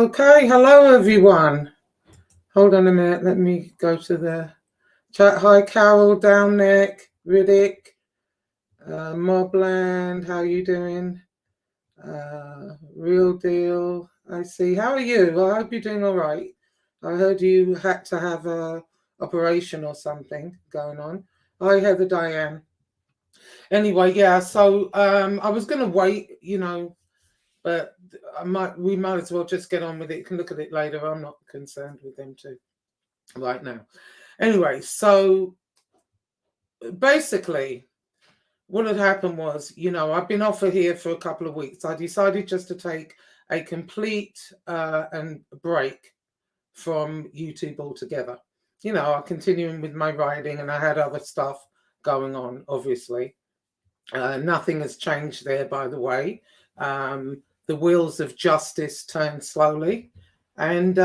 Okay, hello everyone. Hold on a minute, let me go to the chat. Hi Carol, Downneck, Riddick, Mobland, how you doing? Real Deal, I see. How are you? I hope you're doing all right. I heard you had to have a operation or something going on. Hi Heather Diane. Anyway, yeah, so I was gonna wait, but we might as well just get on with it. You can look at it later. I'm not concerned with them too right now. Anyway, so basically what had happened was, I've been off of here for a couple of weeks. I decided just to take a complete and break from YouTube altogether. I'm continuing with my writing, and I had other stuff going on, obviously. Nothing has changed there, by the way. The wheels of justice turn slowly. And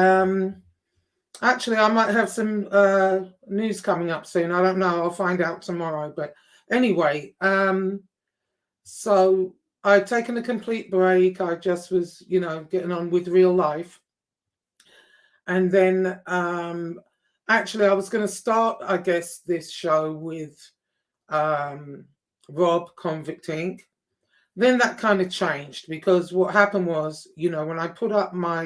actually, I might have some news coming up soon. I don't know. I'll find out tomorrow. But anyway, so I'd taken a complete break. I just was, getting on with real life. And then actually, I was going to start, I guess, this show with Rob, Convict Inc. Then that kind of changed, because what happened was, when I put up my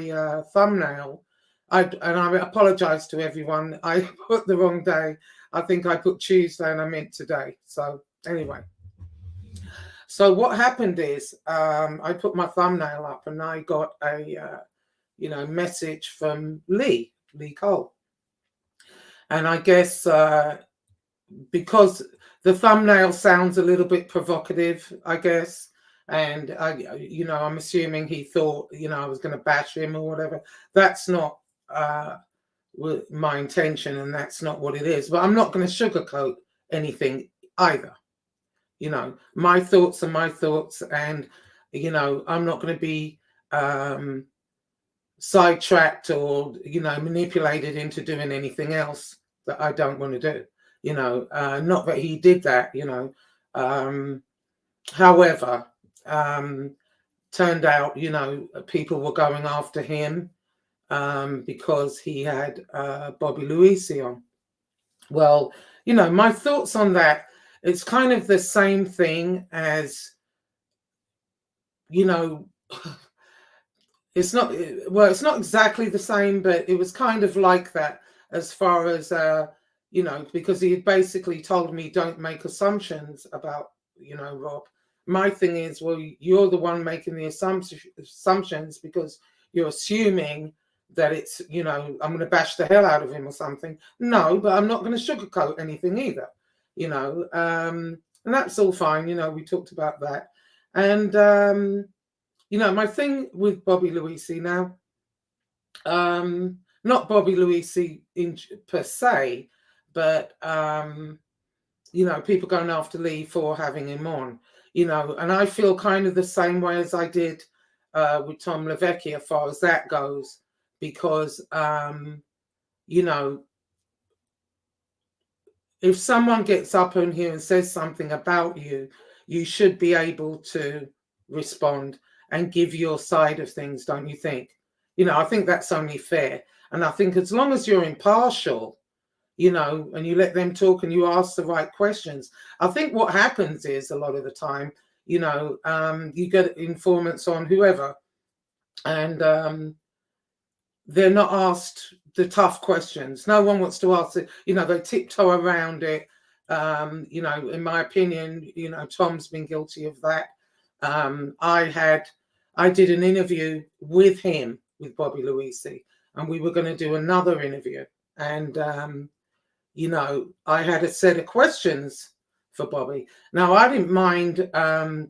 thumbnail, I apologize to everyone. I put the wrong day. I think I put Tuesday and I meant today. So anyway, so what happened is I put my thumbnail up and I got a message from Lee Cole, and I guess because the thumbnail sounds a little bit provocative, I guess. And I'm assuming he thought, I was going to bash him or whatever. That's not my intention, and that's not what it is. But I'm not going to sugarcoat anything either. My thoughts are my thoughts, and I'm not going to be sidetracked or manipulated into doing anything else that I don't want to do. Not that he did that. However, turned out, people were going after him because he had Bobby Luisi on. Well, my thoughts on that, it's kind of the same thing as, it's not exactly the same, but it was kind of like that, as far as, because he had basically told me, don't make assumptions about, Rob. My thing is, well, you're the one making the assumptions, because you're assuming that it's, I'm going to bash the hell out of him or something. No, but I'm not going to sugarcoat anything either, and that's all fine. We talked about that. And, my thing with Bobby Luisi now, not Bobby Luisi per se, but, people going after Lee for having him on. And I feel kind of the same way as I did with Tom Levecki as far as that goes, because, if someone gets up in here and says something about you, you should be able to respond and give your side of things, don't you think? I think that's only fair. And I think as long as you're impartial, and you let them talk and you ask the right questions. I think what happens is, a lot of the time, you get informants on whoever, and they're not asked the tough questions. No one wants to ask it. They tiptoe around it. In my opinion, Tom's been guilty of that. I did an interview with him, with Bobby Luisi, and we were going to do another interview. And, I had a set of questions for Bobby. Now, I didn't mind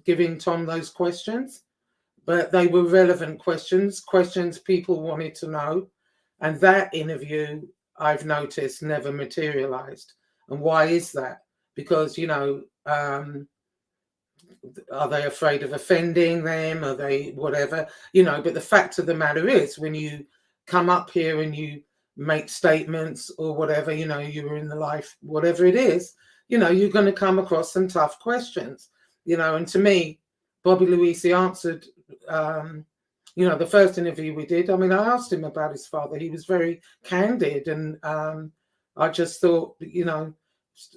giving Tom those questions, but they were relevant questions people wanted to know. And that interview, I've noticed, never materialized. And why is that? Because, are they afraid of offending them? Are they whatever? But the fact of the matter is, when you come up here and you make statements or whatever, you were in the life, whatever it is, you're going to come across some tough questions, and to me, Bobby Luisi answered You know, the first interview we did, I mean, I asked him about his father. He was very candid, and I just thought, you know,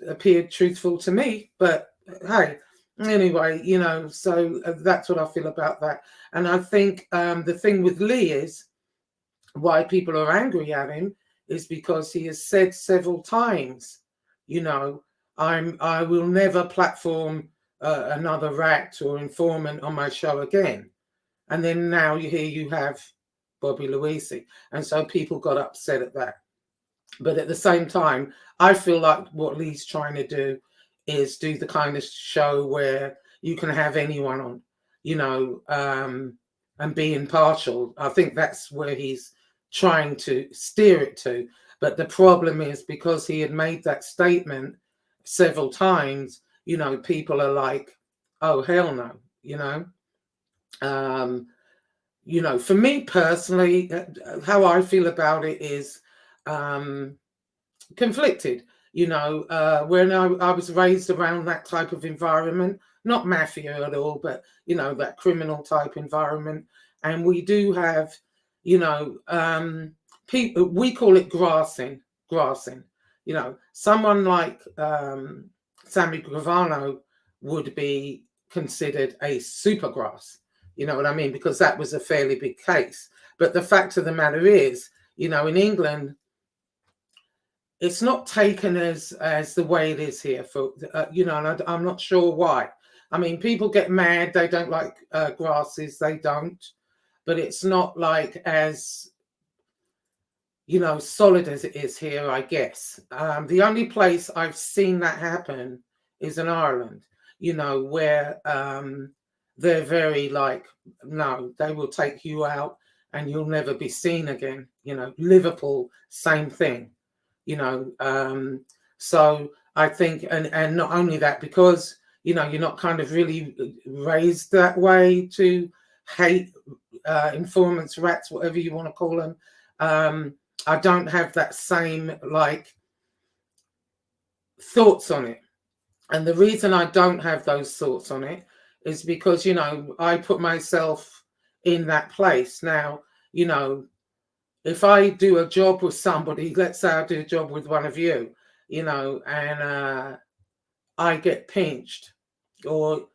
appeared truthful to me. But hey, anyway, you know, so that's what I feel about that. And I think the thing with Lee is why people are angry at him is because he has said several times, you know, I will never platform another rat or informant on my show again. And then now you have Bobby Luisi. And so people got upset at that. But at the same time, I feel like what Lee's trying to do is do the kind of show where you can have anyone on, you know, and be impartial. I think that's where he's trying to steer it to. But the problem is because he had made that statement several times, you know, people are like, oh, hell no, you know. You know, for me personally, how I feel about it is conflicted. You know, when I was raised around that type of environment, not mafia at all, but, you know, that criminal type environment. And we do have, you know, people, we call it grassing. You know, someone like Sammy Gravano would be considered a supergrass. You know what I mean? Because that was a fairly big case. But the fact of the matter is, you know, in England, it's not taken as the way it is here. For you know, and I'm not sure why. I mean, people get mad; they don't like grasses, they don't. But it's not like as, you know, solid as it is here, I guess. The only place I've seen that happen is in Ireland. You know, where they're very like, no, they will take you out and you'll never be seen again. You know, Liverpool, same thing. You know, so I think, and not only that, because, you know, you're not kind of really raised that way to hate informants, rats, whatever you want to call them. I don't have that same like thoughts on it. And the reason I don't have those thoughts on it is because, you know, I put myself in that place. Now, you know, if I do a job with somebody, let's say I do a job with one of you, you know, and I get pinched, or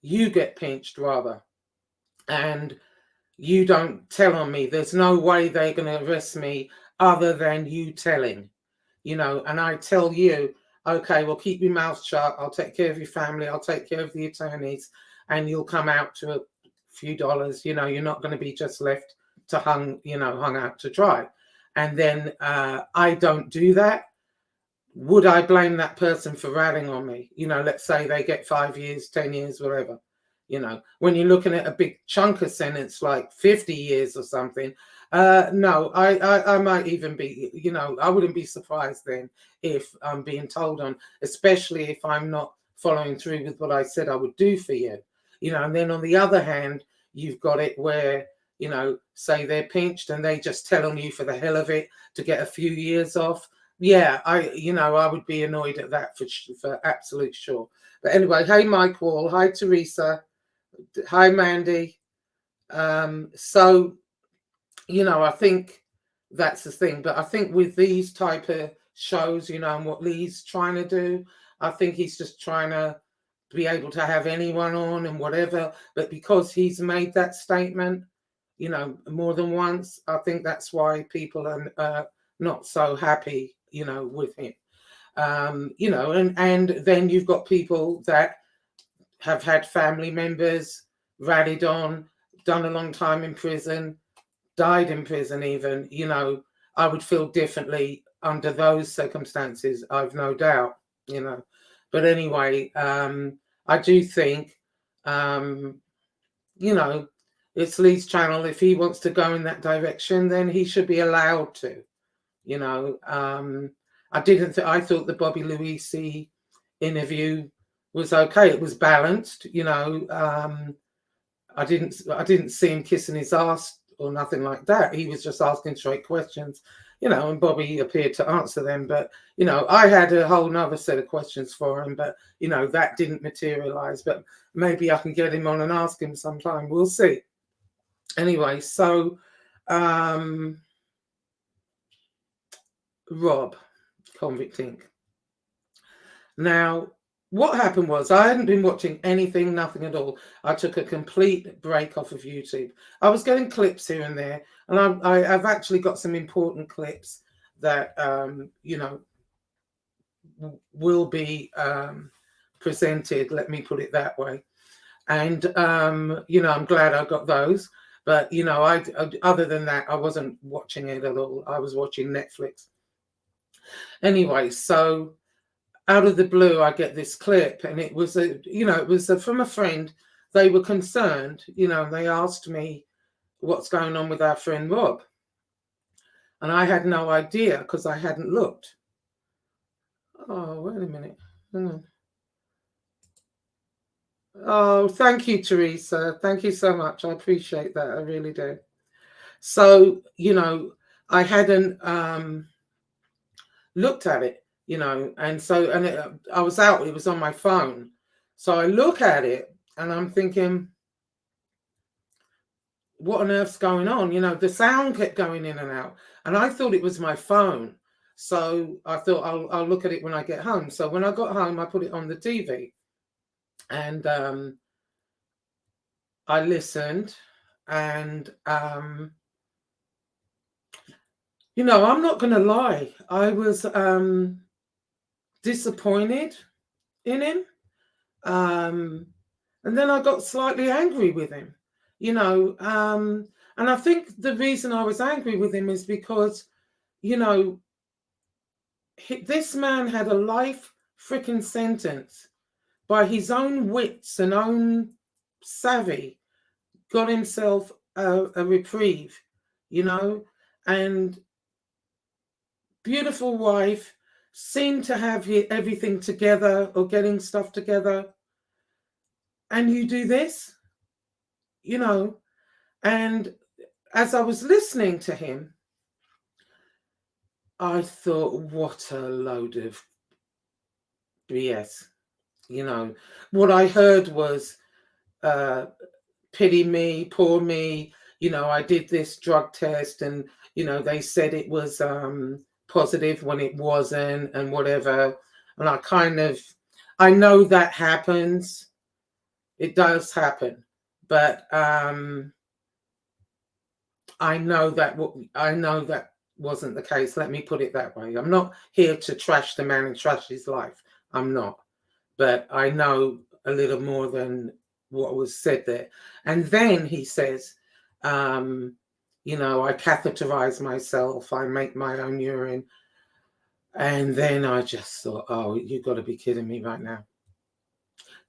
you get pinched rather, and you don't tell on me, there's no way they're going to arrest me other than you telling, you know, and I tell you, okay, well, keep your mouth shut. I'll take care of your family. I'll take care of the attorneys, and you'll come out to a few dollars. You know, you're not going to be just left to hung out to dry. And then I don't do that. Would I blame that person for ratting on me? You know, let's say they get 5 years, 10 years, whatever. You know, when you're looking at a big chunk of sentence like 50 years or something, no, I might even be, you know, I wouldn't be surprised then if I'm being told on, especially if I'm not following through with what I said I would do for you, you know. And then on the other hand, you've got it where, you know, say they're pinched and they just tell on you for the hell of it to get a few years off. Yeah, I would be annoyed at that for absolute sure. But anyway, hey, Mike Wall, hi, Teresa, hi, Mandy. So, you know, I think that's the thing. But I think with these type of shows, you know, and what Lee's trying to do, I think he's just trying to be able to have anyone on and whatever. But because he's made that statement, you know, more than once, I think that's why people are not so happy, you know, with him. You know, and then you've got people that have had family members rallied on, done a long time in prison, died in prison even. You know, I would feel differently under those circumstances, I've no doubt, you know. But anyway, I do think, you know, it's Lee's channel. If he wants to go in that direction, then he should be allowed to, you know. I thought the Bobby Luisi interview was okay. It was balanced, you know. I didn't see him kissing his ass or nothing like that. He was just asking straight questions, you know, and Bobby appeared to answer them. But, you know, I had a whole nother set of questions for him, but, you know, that didn't materialize. But maybe I can get him on and ask him sometime. We'll see. Anyway, so Rob, Convict Inc. Now, what happened was I hadn't been watching anything, nothing at all. I took a complete break off of YouTube. I was getting clips here and there, and I've actually got some important clips that will be presented. Let me put it that way. And I'm glad I got those. But I other than that, I wasn't watching it at all. I was watching Netflix. Anyway, so out of the blue, I get this clip, and it was from a friend. They were concerned, they asked me what's going on with our friend Rob, and I had no idea because I hadn't looked. Oh, wait a minute. Hang on. Oh, thank you, Teresa. Thank you so much. I appreciate that. I really do. So, I hadn't looked at it, and I was out, it was on my phone. So I look at it and I'm thinking, what on earth's going on? The sound kept going in and out, and I thought it was my phone. So I thought I'll look at it when I get home. So when I got home, I put it on the TV, and I listened, and I'm not going to lie, I was disappointed in him, and then I got slightly angry with him, and I think the reason I was angry with him is because this man had a life freaking sentence. By his own wits and own savvy, got himself a reprieve, and beautiful wife, seemed to have everything together or getting stuff together. And you do this, and as I was listening to him, I thought, what a load of BS. What I heard was, pity me, poor me, I did this drug test and, they said it was positive when it wasn't and whatever. And I know that happens. It does happen. But I know that wasn't the case. Let me put it that way. I'm not here to trash the man and trash his life. I'm not. But I know a little more than what was said there. And then he says, I catheterize myself, I make my own urine. And then I just thought, oh, you've got to be kidding me right now.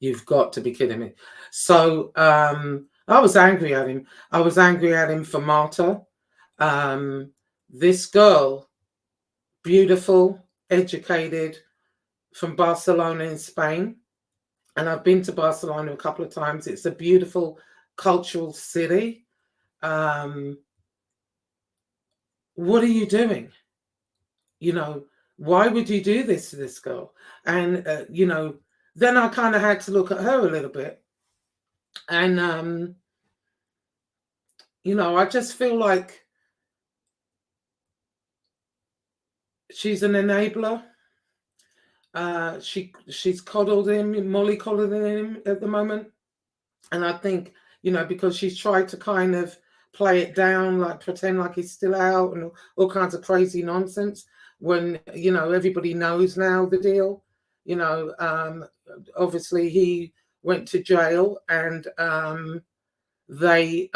You've got to be kidding me. So I was angry at him. I was angry at him for Marta. This girl, beautiful, educated, from Barcelona in Spain. And I've been to Barcelona a couple of times. It's a beautiful cultural city. What are you doing? Why would you do this to this girl? And, then I kind of had to look at her a little bit. And, I just feel like she's an enabler. She's coddled him, Molly coddled him at the moment. And I think, because she's tried to kind of play it down, like pretend like he's still out and all kinds of crazy nonsense when, everybody knows now the deal. Obviously he went to jail and the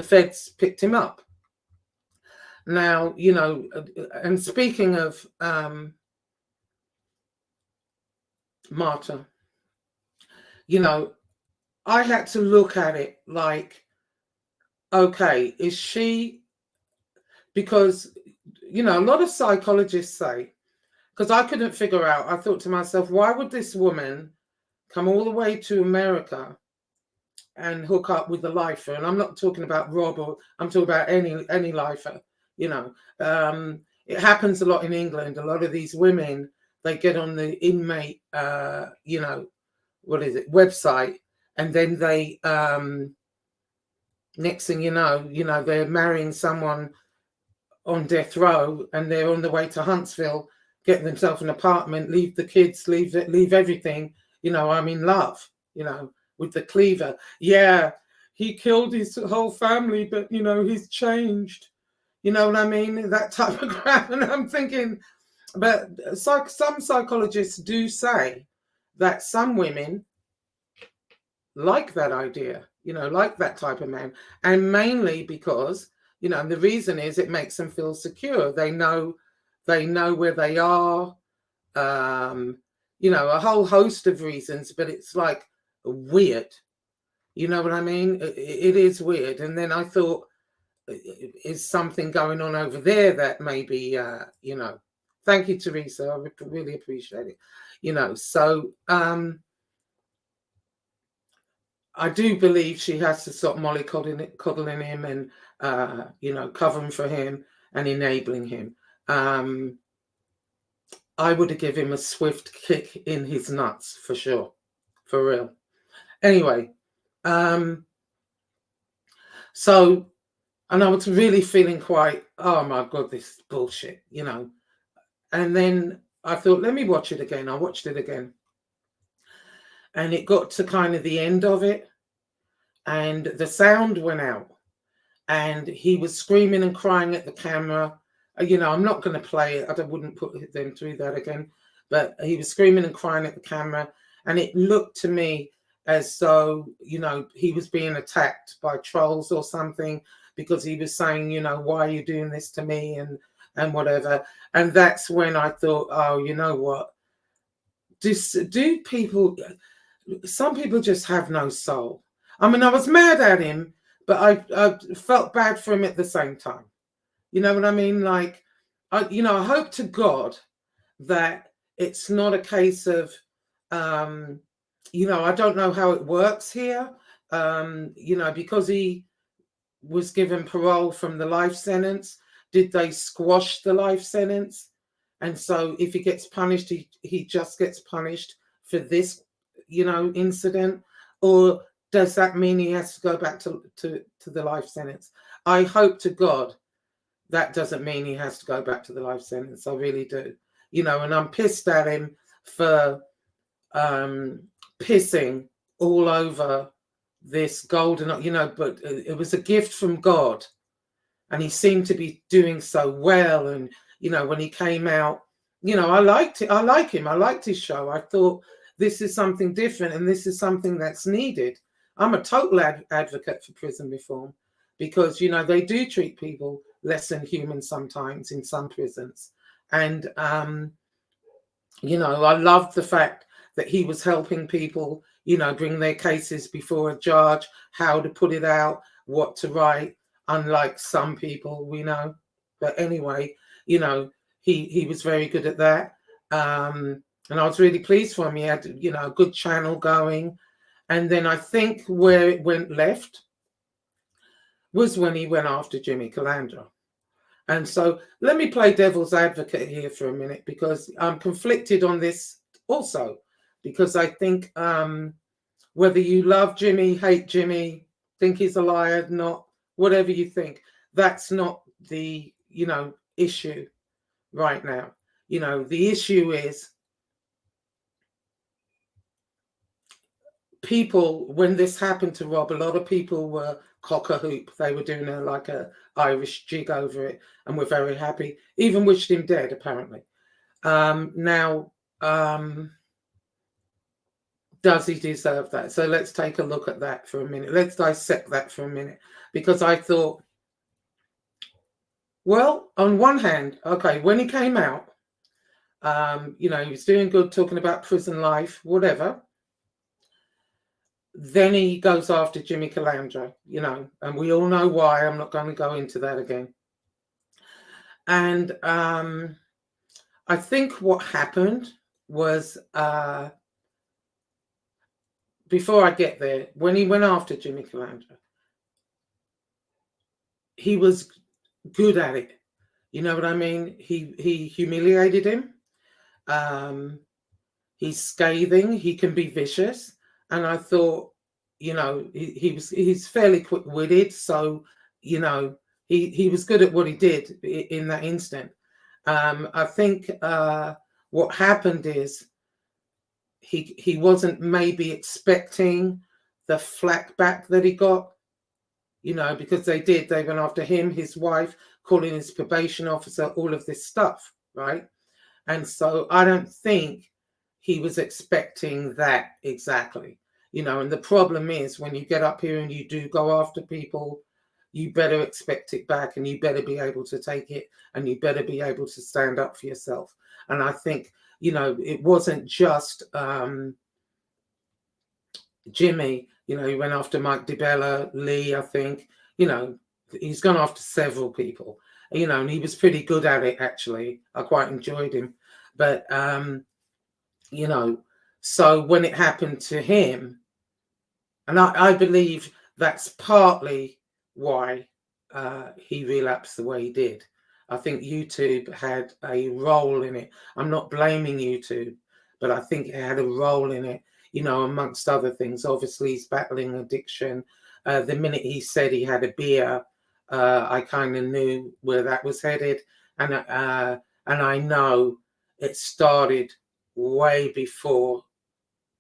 feds picked him up. Now, and speaking of Marta, I had to look at it like, okay, is she, because, a lot of psychologists say, because I couldn't figure out, I thought to myself, why would this woman come all the way to America and hook up with a lifer? And I'm not talking about Rob, or I'm talking about any lifer, it happens a lot in England. A lot of these women, they get on the inmate, website, and then they Next thing you know, they're marrying someone on death row, and they're on the way to Huntsville, getting themselves an apartment, leave the kids, leave everything. I'm in love, with the cleaver. Yeah, he killed his whole family, but he's changed. You know what I mean? That type of crap. And I'm thinking, but some psychologists do say that some women like that idea, like that type of man. And mainly because, and the reason is it makes them feel secure. They know where they are, a whole host of reasons, but it's like weird. You know what I mean? It is weird. And then I thought, is something going on over there that maybe, thank you, Teresa. I would really appreciate it. So I do believe she has to stop mollycoddling him and, covering for him and enabling him. I would have given him a swift kick in his nuts for sure, for real. Anyway, so, and I was really feeling quite, oh my God, this is bullshit, And then I thought, let me watch it again. I watched it again. And it got to kind of the end of it, and the sound went out, and he was screaming and crying at the camera. I'm not going to play it. I wouldn't put them through that again. But he was screaming and crying at the camera, and it looked to me as though, he was being attacked by trolls or something, because he was saying, why are you doing this to me, and whatever. And that's when I thought, oh, you know what? Some people just have no soul. I mean, I was mad at him, but I felt bad for him at the same time. You know what I mean? Like, I hope to God that it's not a case of, I don't know how it works here, because he was given parole from the life sentence. Did they squash the life sentence? And so if he gets punished, he just gets punished for this, incident? Or does that mean he has to go back to the life sentence? I hope to God that doesn't mean he has to go back to the life sentence. I really do. And I'm pissed at him for pissing all over this golden, but it was a gift from God. And he seemed to be doing so well. And, when he came out, I liked it. I like him. I liked his show. I thought this is something different, and this is something that's needed. I'm a total advocate for prison reform, because, they do treat people less than human sometimes in some prisons. And, I loved the fact that he was helping people, bring their cases before a judge, how to put it out, what to write, unlike some people we know. But anyway, he was very good at that. And I was really pleased for him. He had, a good channel going. And then I think where it went left was when he went after Jimmy Calandra. And so let me play devil's advocate here for a minute, because I'm conflicted on this also, because I think whether you love Jimmy, hate Jimmy, think he's a liar, not, whatever you think, that's not the, issue right now. The issue is people, when this happened to Rob, a lot of people were cock-a-hoop. They were doing a Irish jig over it, and were very happy. Even wished him dead, apparently. Now, does he deserve that? So let's take a look at that for a minute. Let's dissect that for a minute, because I thought, well, on one hand, okay, when he came out, he was doing good, talking about prison life, whatever. Then he goes after Jimmy Calandra, and we all know why. I'm not going to go into that again. And I think what happened was, before I get there, when he went after Jimmy Calandra, he was good at it. You know what I mean? He humiliated him. He's scathing. He can be vicious. And I thought, you know, he's fairly quick-witted, so you know, he was good at what he did in that instant. I think what happened is he wasn't maybe expecting the flack back that he got, you know, because they went after him, his wife, calling his probation officer, all of this stuff, right? And so I don't think he was expecting that exactly, you know. And the problem is, when you get up here and you do go after people, you better expect it back, and you better be able to take it, and you better be able to stand up for yourself. And I think, you know, it wasn't just Jimmy, you know, he went after Mike DeBella, Lee, I think, you know, he's gone after several people, you know, and he was pretty good at it, actually. I quite enjoyed him. But, you know, so when it happened to him, and I believe that's partly why he relapsed the way he did. I think YouTube had a role in it. I'm not blaming YouTube, but I think it had a role in it, you know, amongst other things. Obviously, he's battling addiction. The minute he said he had a beer, I kind of knew where that was headed. And I know it started way before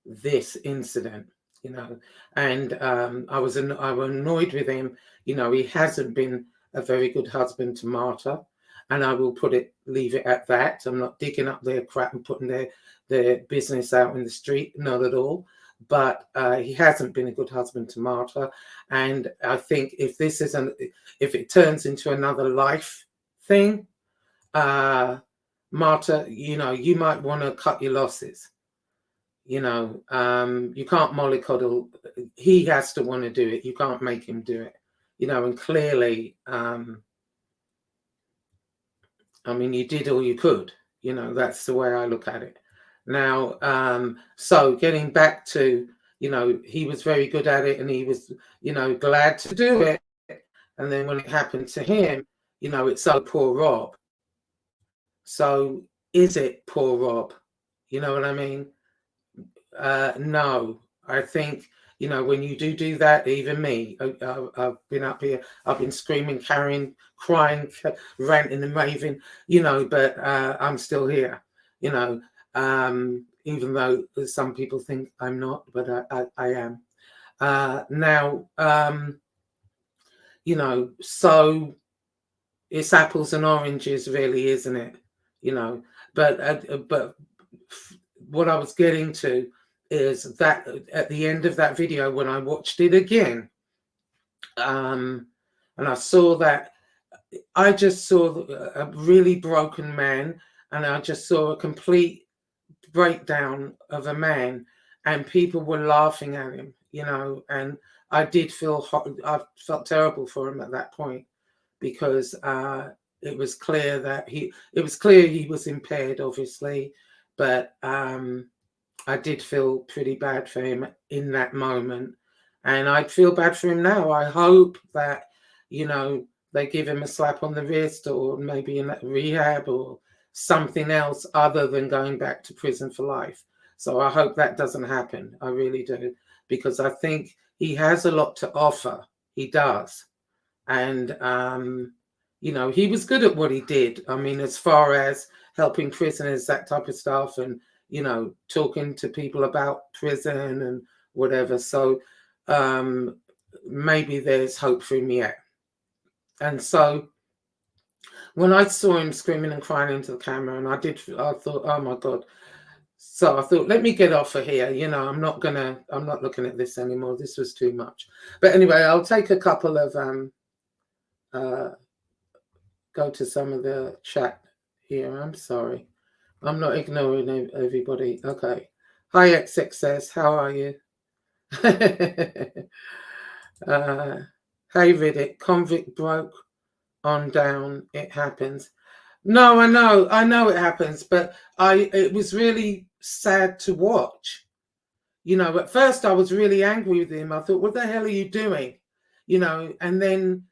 this incident, you know. And I was annoyed with him. You know, he hasn't been a very good husband to Marta, and I will leave it at that. I'm not digging up their crap and putting their business out in the street, not at all. But he hasn't been a good husband to Marta, and I think if it turns into another life thing, Marta, you know, you might want to cut your losses. You know, you can't mollycoddle. He has to want to do it. You can't make him do it. You know, and clearly, I mean, you did all you could. You know, that's the way I look at it. Now, so getting back to, you know, he was very good at it, and he was, you know, glad to do it. And then when it happened to him, you know, it's so poor Rob. So is it poor Rob? You know what I mean? No, I think, you know, when you do that, even me, I've been up here, I've been screaming, crying, ranting and raving, you know, but I'm still here, you know, even though some people think I'm not, but I am. Now, you know, so it's apples and oranges, really, isn't it? You know, but what I was getting to is that at the end of that video, when I watched it again, and I saw that, I just saw a really broken man, and I just saw a complete breakdown of a man, and people were laughing at him, you know, and I felt terrible for him at that point, because it was clear that he was impaired, obviously, but I did feel pretty bad for him in that moment, and I'd feel bad for him now. I hope that, you know, they give him a slap on the wrist, or maybe in that rehab or something else other than going back to prison for life. So I hope that doesn't happen. I really do, because I think he has a lot to offer. He does. And, you know, he was good at what he did. I mean, as far as helping prisoners, that type of stuff, and, you know, talking to people about prison and whatever. So maybe there's hope for him yet. And so when I saw him screaming and crying into the camera, and I thought, oh my God. So I thought, let me get off of here. You know, I'm not looking at this anymore. This was too much. But anyway, I'll take a couple of, go to some of the chat here. I'm sorry. I'm not ignoring everybody. Okay. Hi, XXS. How are you? Hey, Riddick. Convict broke on down. It happens. No, I know it happens, but it was really sad to watch. You know, at first I was really angry with him. I thought, what the hell are you doing? You know, and then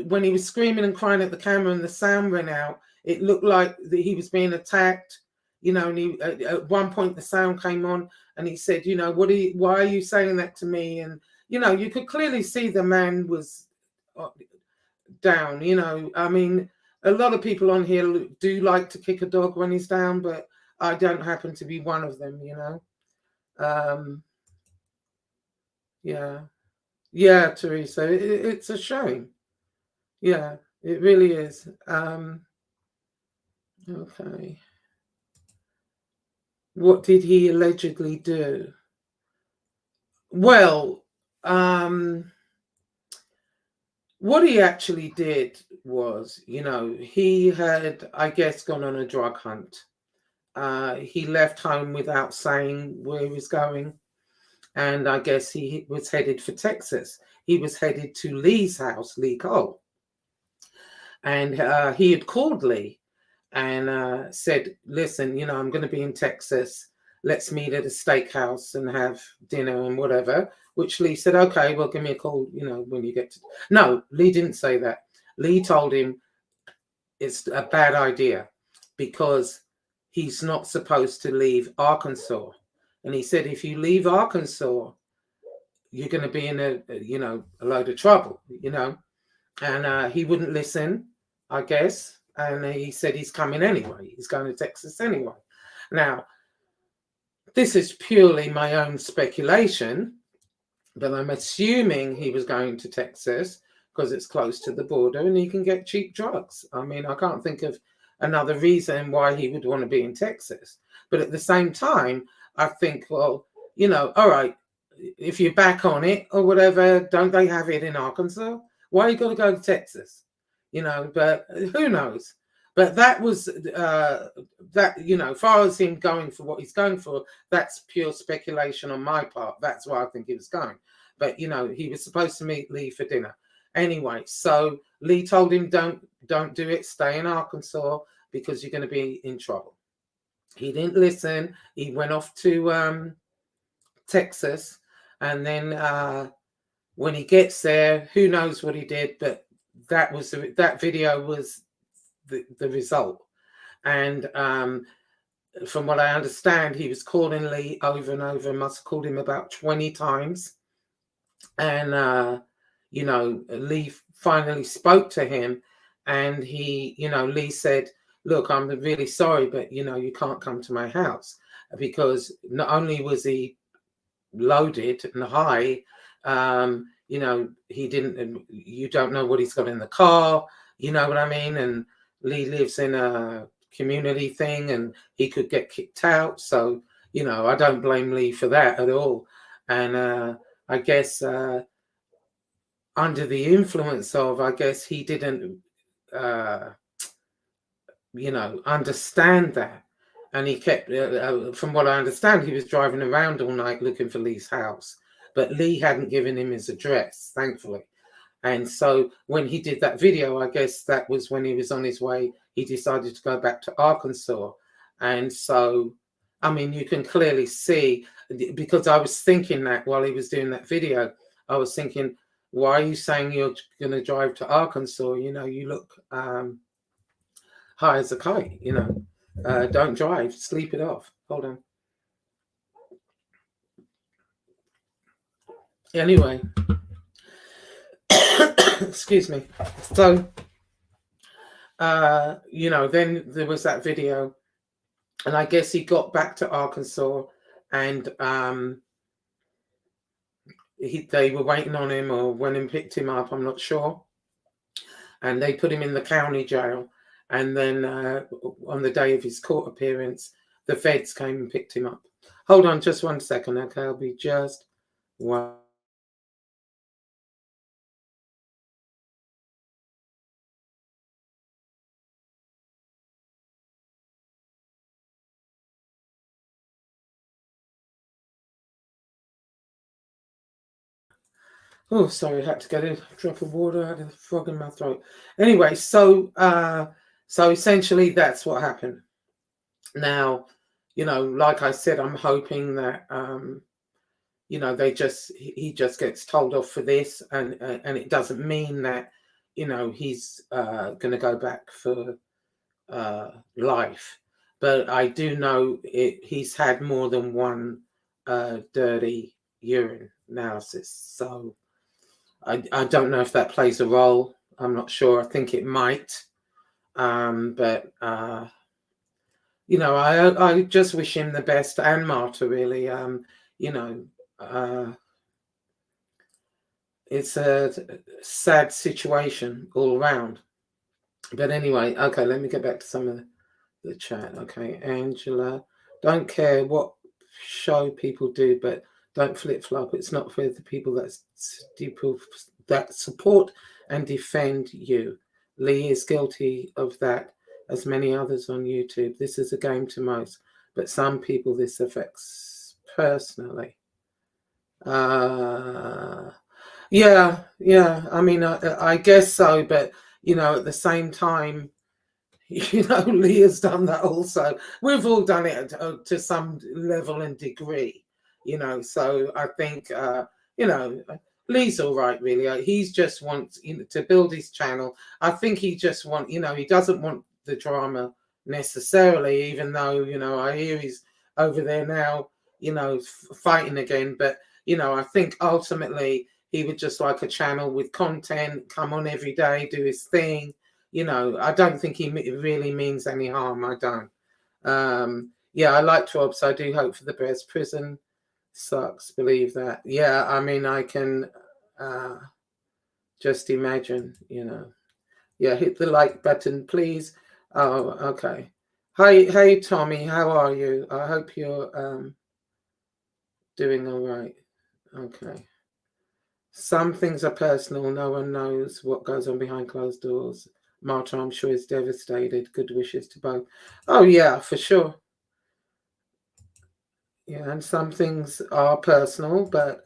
when he was screaming and crying at the camera and the sound went out, it looked like that he was being attacked. You know, and at one point the sound came on, and he said, you know, why are you saying that to me? And you know, you could clearly see the man was down, you know. I mean, a lot of people on here do like to kick a dog when he's down, but I don't happen to be one of them, you know. Yeah. Yeah, Teresa, it's a shame. Yeah, it really is. Okay. What did he allegedly do? Well, what he actually did was, you know, he had, I guess, gone on a drug hunt. He left home without saying where he was going. And I guess he was headed for Texas. He was headed to Lee's house, Lee Cole. And he had called Lee and said, listen, you know, I'm going to be in Texas. Let's meet at a steakhouse and have dinner and whatever. Which Lee said, okay, well, give me a call, you know, when you get to... No, Lee didn't say that. Lee told him it's a bad idea because he's not supposed to leave Arkansas. And he said, if you leave Arkansas, you're going to be in a load of trouble, you know. And he wouldn't listen, I guess. And he said he's coming anyway. He's going to Texas anyway. Now, this is purely my own speculation, but I'm assuming he was going to Texas because it's close to the border and he can get cheap drugs. I mean, I can't think of another reason why he would want to be in Texas. But at the same time, I think, well, you know, all right, if you're back on it or whatever, don't they have it in Arkansas? Why you got to go to Texas? You know, but who knows? But that was that, you know, as far as him going for what he's going for, that's pure speculation on my part. That's why I think he was going. But, you know, he was supposed to meet Lee for dinner. Anyway, so Lee told him, don't do it. Stay in Arkansas because you're going to be in trouble. He didn't listen. He went off to Texas. And then when he gets there, who knows what he did, but that video was the result. And from what I understand, he was calling Lee over and over, must have called him about 20 times. And, you know, Lee finally spoke to him and he, you know, Lee said, look, I'm really sorry, but, you know, you can't come to my house because not only was he loaded and high, you know, he didn't, you don't know what he's got in the car, you know what I mean? And Lee lives in a community thing and he could get kicked out. So, you know, I don't blame Lee for that at all. And I guess under the influence of, I guess he didn't, you know, understand that. And he kept, from what I understand, he was driving around all night looking for Lee's house. But Lee hadn't given him his address, thankfully. And so when he did that video, I guess that was when he was on his way. He decided to go back to Arkansas. And so, I mean, you can clearly see, because I was thinking that while he was doing that video, I was thinking, why are you saying you're going to drive to Arkansas? You know, you look high as a kite, you know. Don't drive, sleep it off. Hold on. Anyway, excuse me. So, you know, then there was that video, and I guess he got back to Arkansas, and they were waiting on him, or went and picked him up. I'm not sure. And they put him in the county jail. And then on the day of his court appearance, the feds came and picked him up. Hold on just 1 second, okay? I'll be just one. Oh, sorry, I had to get a drop of water. I had a frog in my throat. Anyway, so essentially that's what happened. Now, you know, like I said, I'm hoping that you know, he just gets told off for this, and it doesn't mean that, you know, he's going to go back for life. But I do know he's had more than one dirty urine analysis. So I don't know if that plays a role. I'm not sure. I think it might. But you know, I just wish him the best, and Marta, really. You know, it's a sad situation all around. But anyway, okay, let me get back to some of the chat. Okay, Angela, don't care what show people do, but don't flip flop. It's not for the people that support and defend you. Lee is guilty of that, as many others on YouTube. This is a game to most, but some people this affects personally. Yeah. I mean, I guess so, but you know, at the same time, you know, Leah's done that also. We've all done it to some level and degree, you know. So I think, you know, Lee's all right, really. He's just wants, you know, to build his channel. I think he just he doesn't want the drama necessarily, even though, you know, I hear he's over there now, you know, fighting again. But, you know, I think ultimately he would just like a channel with content, come on every day, do his thing. You know, I don't think he really means any harm. I don't. Yeah, I like Twobs. I do hope for the best. Prison sucks. Believe that. Yeah, I mean, I can just imagine, you know. Yeah, hit the like button, please. Oh, okay. Hey, Tommy, how are you? I hope you're doing all right. Okay. Some things are personal. No one knows what goes on behind closed doors. Marta, I'm sure, is devastated. Good wishes to both. Oh, yeah, for sure. Yeah, and some things are personal, but,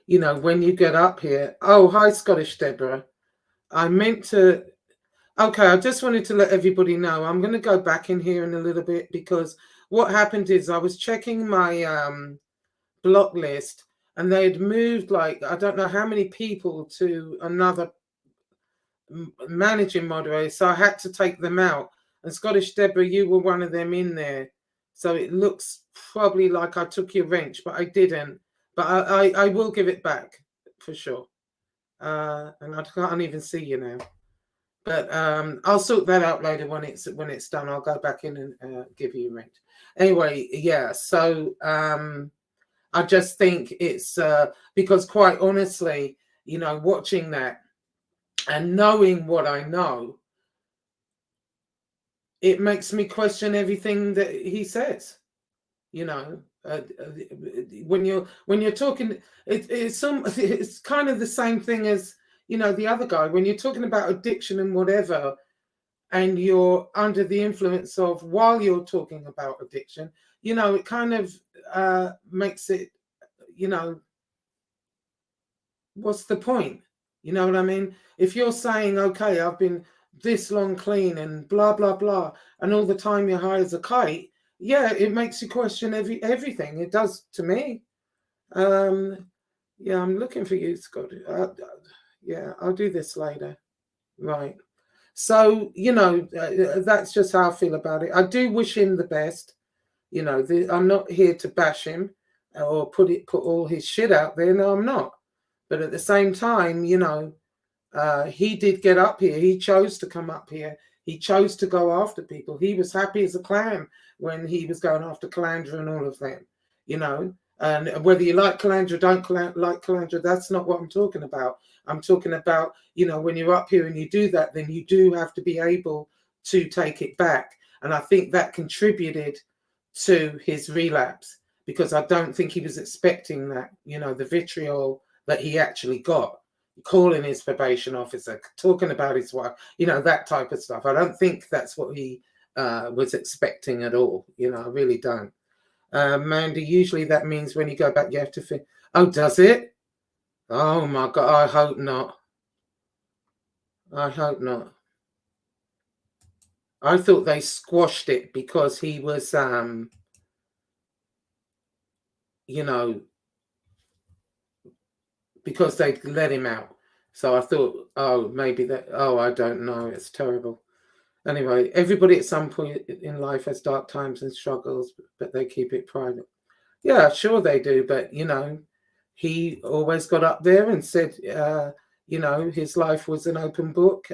you know, when you get up here... Oh, hi, Scottish Deborah. I meant to... Okay, I just wanted to let everybody know. I'm going to go back in here in a little bit, because what happened is I was checking my block list, and they had moved, like, I don't know how many people to another managing moderator, so I had to take them out. And Scottish Deborah, you were one of them in there, so it looks probably like I took your wrench, but I didn't. But I will give it back for sure. And I can't even see you now, but I'll sort that out later when it's done. I'll go back in and give you your wrench. Anyway, yeah. So I just think it's because, quite honestly, you know, watching that and knowing what I know, it makes me question everything that he says. You know, when you're talking, it's kind of the same thing as, you know, the other guy. When you're talking about addiction and whatever, and you're under the influence of, while you're talking about addiction, you know, it kind of makes it, you know, what's the point? You know what I mean? If you're saying, okay, I've been this long clean and blah, blah, blah, and all the time you're high as a kite, yeah, it makes you question everything. It does to me. Yeah, I'm looking for you, Scott. Yeah, I'll do this later. Right. So, you know, that's just how I feel about it. I do wish him the best. You know, I'm not here to bash him or put all his shit out there. No, I'm not. But at the same time, you know, he did get up here. He chose to come up here. He chose to go after people. He was happy as a clam when he was going after Calandra and all of them, you know. And whether you like Calandra, don't like Calandra, that's not what I'm talking about. I'm talking about, you know, when you're up here and you do that, then you do have to be able to take it back. And I think that contributed to his relapse, because I don't think he was expecting that, you know, the vitriol that he actually got, calling his probation officer, talking about his wife, you know, that type of stuff. I don't think that's what he was expecting at all. You know, I really don't. Mandy, usually that means when you go back, you have to think, oh, does it? Oh my God, I hope not. I hope not. I thought they squashed it because he was, you know, because they let him out. So I thought, oh, maybe that, oh, I don't know. It's terrible. Anyway, everybody at some point in life has dark times and struggles, but they keep it private. Yeah, sure they do. But, you know, he always got up there and said, you know, his life was an open book.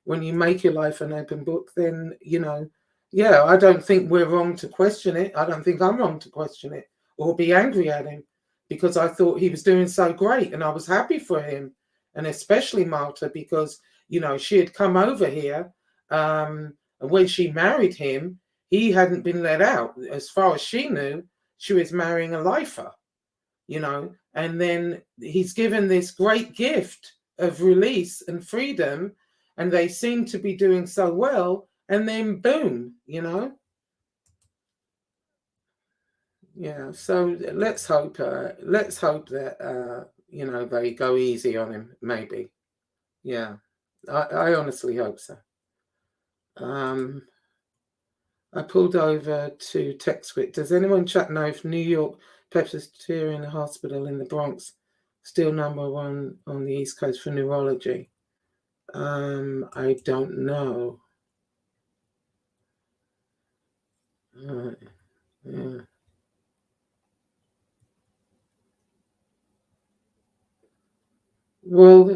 When you make your life an open book, then, you know, yeah, I don't think we're wrong to question it. I don't think I'm wrong to question it or be angry at him, because I thought he was doing so great and I was happy for him. And especially Marta, because, you know, she had come over here. And when she married him, he hadn't been let out. As far as she knew, she was marrying a lifer, you know, and then he's given this great gift of release and freedom, and they seem to be doing so well, and then boom, you know. Yeah, so let's hope that you know, they go easy on him, maybe. Yeah, I honestly hope so. I pulled over to text quick. Does anyone chat know if New York Presbyterian Hospital in the Bronx still #1 on the East Coast for neurology? I don't know. Yeah. Well,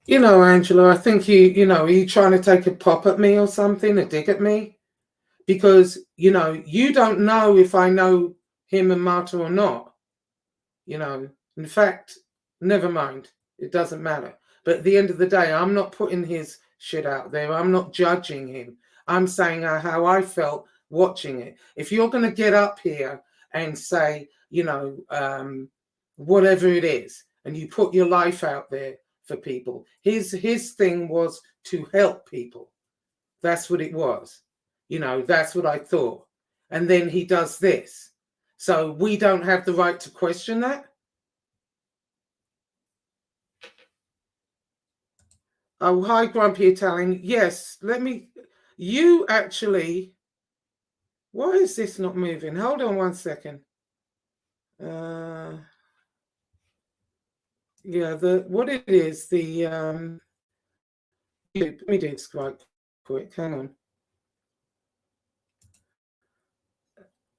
you know, Angela, I think you know, are you trying to take a pop at me or something, a dig at me? Because, you know, you don't know if I know him and Marta or not. You know, in fact, never mind. It doesn't matter. But at the end of the day, I'm not putting his shit out there. I'm not judging him. I'm saying how I felt watching it. If you're going to get up here and say, you know, whatever it is, and you put your life out there for people, his thing was to help people. That's what it was. You know, that's what I thought. And then he does this. So we don't have the right to question that. Oh, hi, Grumpy Italian. Yes, let me. You actually. Why is this not moving? Hold on 1 second. Yeah, what it is, let me do this quite quick. Hang on.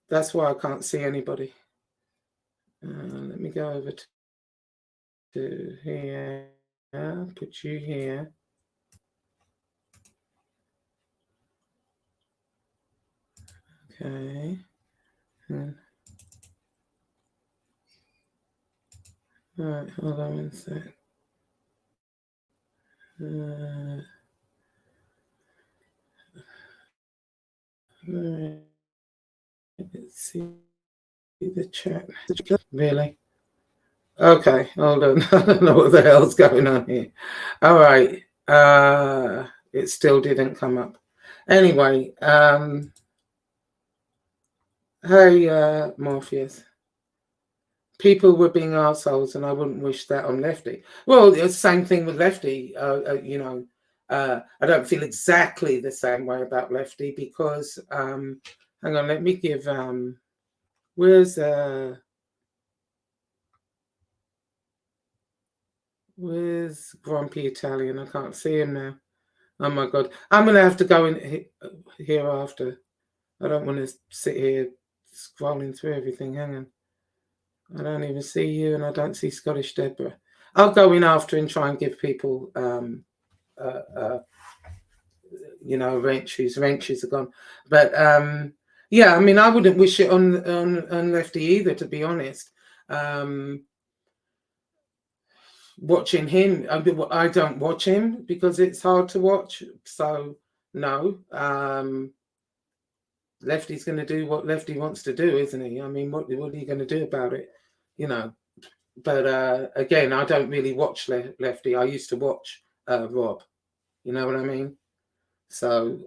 That's why I can't see anybody. Let me go over to here. Put you here. Okay. All right, hold on 1 sec. Let's see the chat. Really? Okay, hold on. I don't know what the hell's going on here. All right. It still didn't come up. Anyway, hey, Morpheus. People were being assholes, and I wouldn't wish that on Lefty. Well, it's the same thing with Lefty. You know, I don't feel exactly the same way about Lefty because, hang on, let me give, where's Grumpy Italian? I can't see him now. Oh my God. I'm going to have to go in here after. I don't want to sit here scrolling through everything. Hang on. I don't even see you, and I don't see Scottish Deborah. I'll go in after and try and give people, you know, wrenches are gone. But yeah, I mean, I wouldn't wish it on Lefty either, to be honest. Watching him, I don't watch him because it's hard to watch. So no, Lefty's going to do what Lefty wants to do, isn't he? I mean, what are you going to do about it? You know. But again, I don't really watch Lefty. I used to watch Rob. You know what I mean? So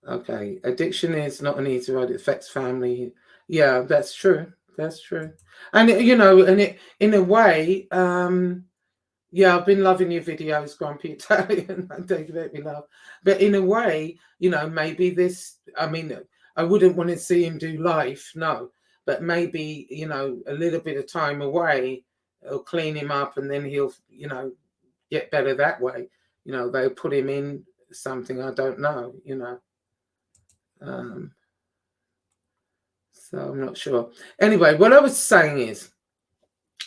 okay, addiction is not an easy road. It affects family. Yeah, that's true. That's true. And you know, and it in a way, yeah, I've been loving your videos, Grumpy Italian. Don't make me laugh. But in a way, you know, maybe this. I mean, I wouldn't want to see him do life, no. But maybe, you know, a little bit of time away, it'll clean him up, and then he'll, you know, get better that way. You know, they'll put him in something. I don't know. You know. So I'm not sure. Anyway, what I was saying is,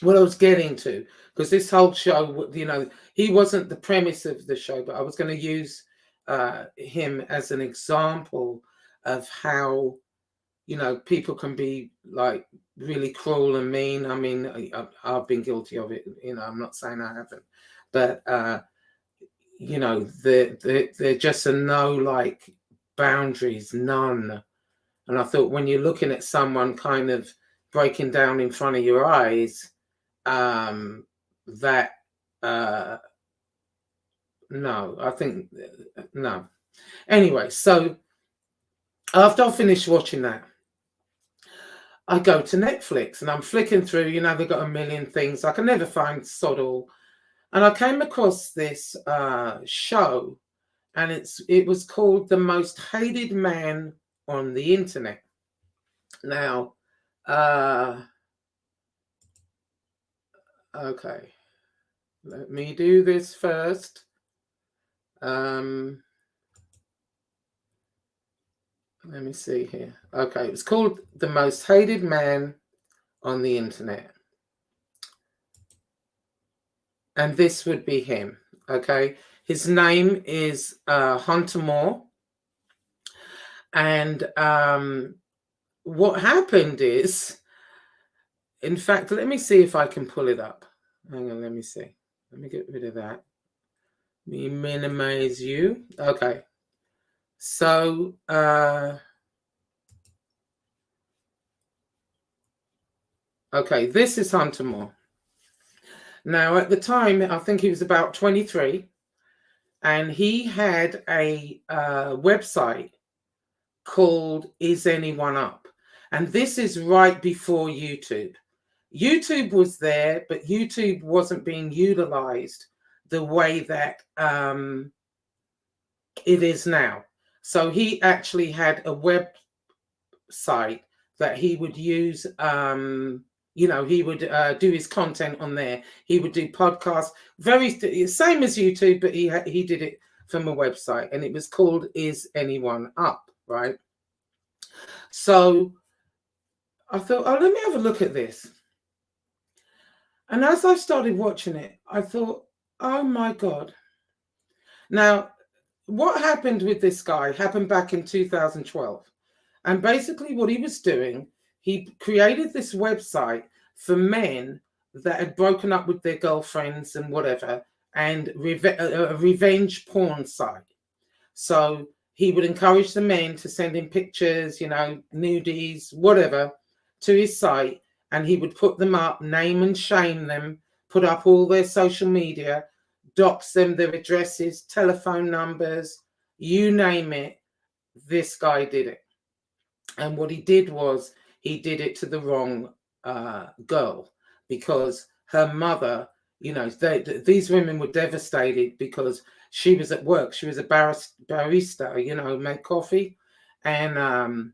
what I was getting to, because this whole show, you know, he wasn't the premise of the show, but I was going to use him as an example of how, you know, people can be like really cruel and mean. I mean, I've been guilty of it. You know, I'm not saying I haven't, but you know, there just are no like boundaries, none. And I thought when you're looking at someone kind of breaking down in front of your eyes, that no, I think no. Anyway, so after I finished watching that, I go to Netflix and I'm flicking through, you know, they've got a million things. I can never find sod all. And I came across this show, and it was called The Most Hated Man on the Internet. Now, okay, let me do this first. Let me see here. Okay, it was called The Most Hated Man on the Internet. And this would be him, okay? His name is Hunter Moore. And what happened is, in fact, let me see if I can pull it up. Hang on, let me see. Let me get rid of that. Let me minimize you. Okay. So, okay, this is Hunter Moore. Now, at the time, I think he was about 23, and he had a website called Is Anyone Up? And this is right before YouTube. YouTube was there, but YouTube wasn't being utilized the way that it is now. So he actually had a website that he would use. You know, he would do his content on there. He would do podcasts, very same as YouTube, but he did it from a website, and it was called Is Anyone Up? Right. So I thought, oh, let me have a look at this. And as I started watching it, I thought, oh my God. Now, what happened with this guy happened back in 2012. And basically what he was doing, he created this website for men that had broken up with their girlfriends and whatever, and a revenge porn site. So he would encourage the men to send him pictures, you know, nudies, whatever, to his site, and he would put them up, name and shame them, put up all their social media, dox them, their addresses, telephone numbers, you name it. This guy did it. And what he did was he did it to the wrong girl, because her mother, you know, these women were devastated because she was at work. She was a barista, you know, made coffee. And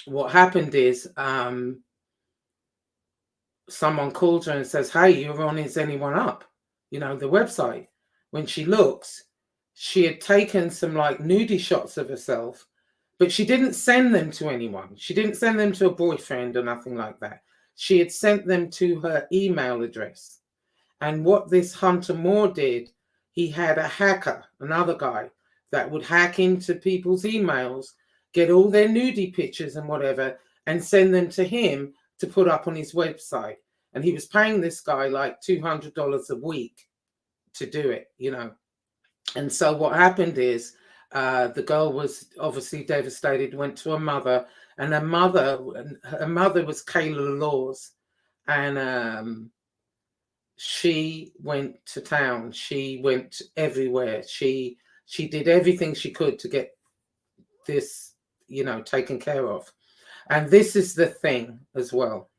what happened is someone called her and says, hey, you're on Is Anyone Up? You know, the website. When she looks, she had taken some like nudie shots of herself, but she didn't send them to anyone. She didn't send them to a boyfriend or nothing like that. She had sent them to her email address. And what this Hunter Moore did, he had a hacker, another guy, that would hack into people's emails, get all their nudie pictures and whatever, and send them to him to put up on his website. And he was paying this guy like $200 a week to do it, you know. And so what happened is the girl was obviously devastated, went to her mother, and her mother was Kayla Laws. And she went to town. She went everywhere. She did everything she could to get this, you know, taken care of. And this is the thing as well,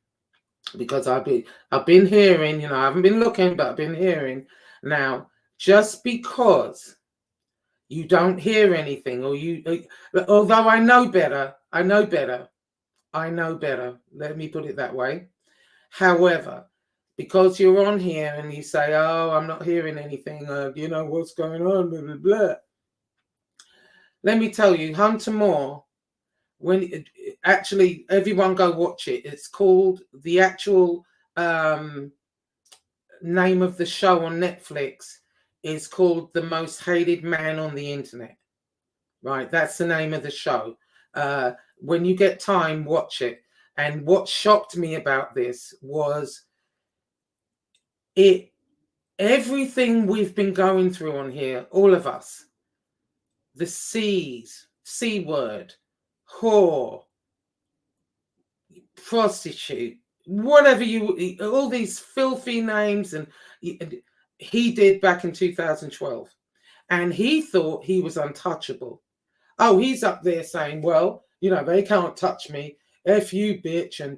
because I've been hearing, you know, I haven't been looking, but I've been hearing now, just because you don't hear anything, or although I know better, let me put it that way. However, because you're on here and you say, oh, I'm not hearing anything, you know, what's going on, blah, blah, blah. Let me tell you, Hunter Moore actually, everyone go watch it. It's called, the actual name of the show on Netflix is called The Most Hated Man on the Internet. Right, that's the name of the show. When you get time, watch it. And what shocked me about this was everything we've been going through on here, all of us, the C word, whore, prostitute, whatever all these filthy names, and he did back in 2012. And he thought he was untouchable. Oh, he's up there saying, well, they can't touch me. F you, bitch. And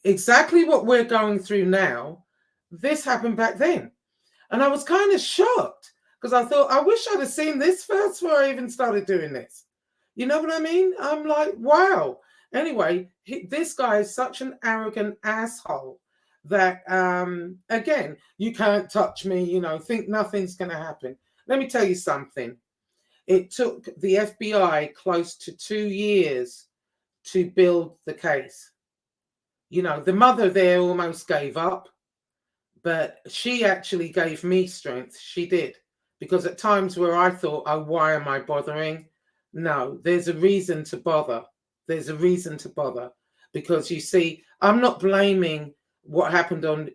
exactly what we're going through now, this happened back then. And I was kind of shocked because I thought, I wish I'd have seen this first before I even started doing this. You know what I mean? I'm like, wow. Anyway, this guy is such an arrogant asshole that, again, you can't touch me, think nothing's going to happen. Let me tell you something. It took the FBI close to 2 years to build the case. The mother there almost gave up, but she actually gave me strength. She did. Because at times where I thought, oh, why am I bothering? No, there's a reason to bother. There's a reason to bother. Because you see, I'm not blaming what happened on,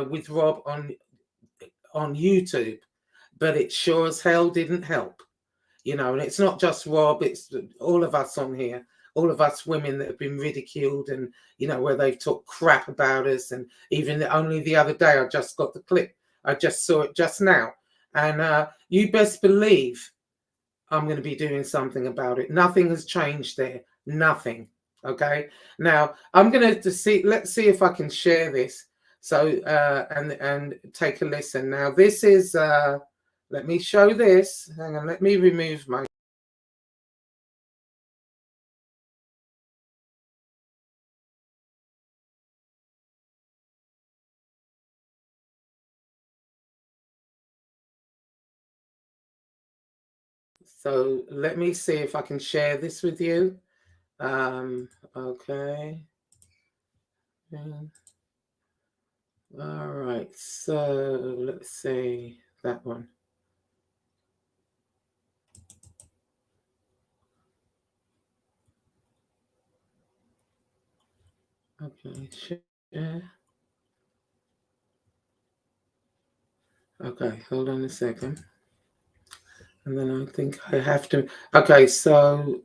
with Rob on YouTube, but it sure as hell didn't help. And it's not just Rob, it's all of us on here, all of us women that have been ridiculed and, where they've talked crap about us. And even only the other day, I just got the clip. I just saw it just now. And you best believe I'm going to be doing something about it. Nothing has changed there. Nothing. Okay. Now I'm going to see, let's see if I can share this. So, and take a listen. Now this is, let me show this. Hang on, let me remove my. So let me see if I can share this with you. Okay. All right. So let's see that one. Okay, share. Okay, hold on a second. And then I think I have to. Okay, so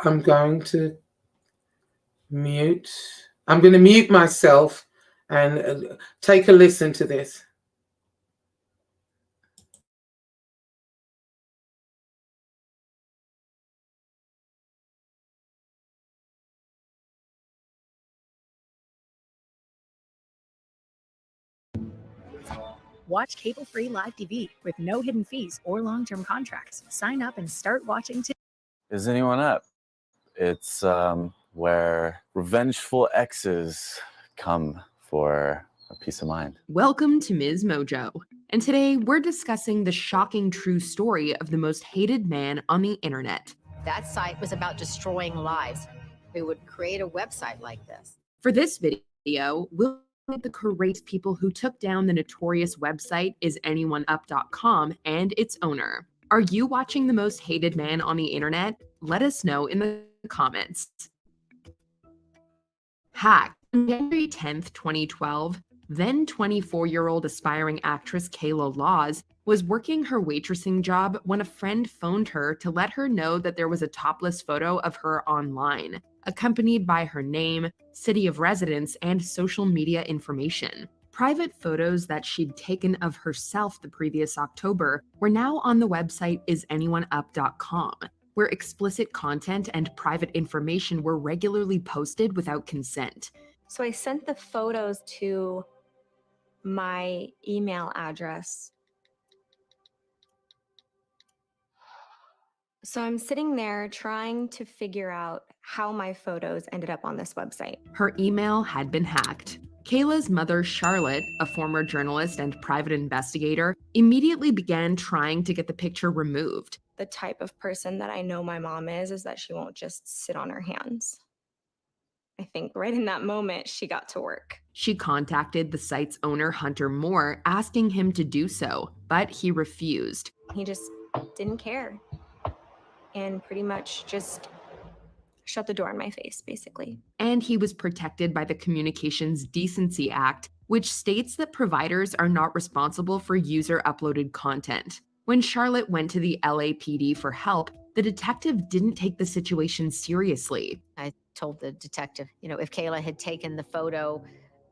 I'm going to mute. I'm going to mute myself and take a listen to this. Watch cable-free live TV with no hidden fees or long-term contracts. Sign up and start watching today. Is anyone up? It's where revengeful exes come for a peace of mind. Welcome to Ms. Mojo. And today we're discussing the shocking true story of the most hated man on the internet. That site was about destroying lives. Who would create a website like this? For this video, we'll look at the courageous people who took down the notorious website isanyoneUp.com and its owner. Are you watching the most hated man on the internet? Let us know in the comments. Hacked on January 10th, 2012, then 24-year-old aspiring actress Kayla Laws was working her waitressing job when a friend phoned her to let her know that there was a topless photo of her online, accompanied by her name, city of residence, and social media information. Private photos that she'd taken of herself the previous October were now on the website isanyoneUp.com, where explicit content and private information were regularly posted without consent. So I sent the photos to my email address. So I'm sitting there trying to figure out how my photos ended up on this website. Her email had been hacked. Kayla's mother, Charlotte, a former journalist and private investigator, immediately began trying to get the picture removed. the type of person that I know my mom is that she won't just sit on her hands. I think right in that moment, she got to work. She contacted the site's owner, Hunter Moore, asking him to do so, but he refused. He just didn't care and pretty much just shut the door in my face, basically. And he was protected by the Communications Decency Act, which states that providers are not responsible for user-uploaded content. When Charlotte went to the LAPD for help, the detective didn't take the situation seriously. I told the detective, if Kayla had taken the photo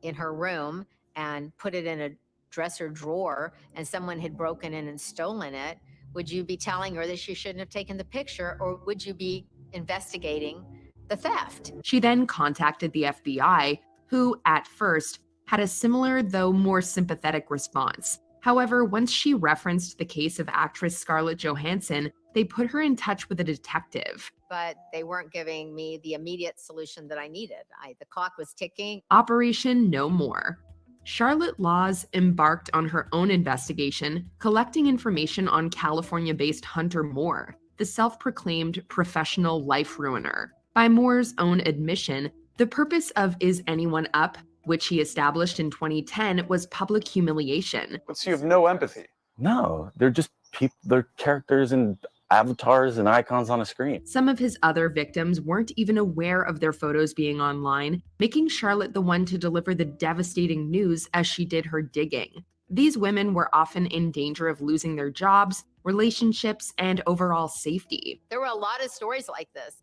in her room and put it in a dresser drawer and someone had broken in and stolen it, would you be telling her that she shouldn't have taken the picture, or would you be investigating the theft? She then contacted the FBI, who, at first, had a similar though more sympathetic response. However, once she referenced the case of actress Scarlett Johansson, they put her in touch with a detective. But they weren't giving me the immediate solution that I needed. The clock was ticking. Operation No More. Charlotte Laws embarked on her own investigation, collecting information on California-based Hunter Moore, the self-proclaimed professional life ruiner. By Moore's own admission, the purpose of Is Anyone Up, which he established in 2010, was public humiliation. But so you have no empathy. No, they're just people, they're characters and avatars and icons on a screen. Some of his other victims weren't even aware of their photos being online, making Charlotte the one to deliver the devastating news as she did her digging. These women were often in danger of losing their jobs, relationships, and overall safety. There were a lot of stories like this.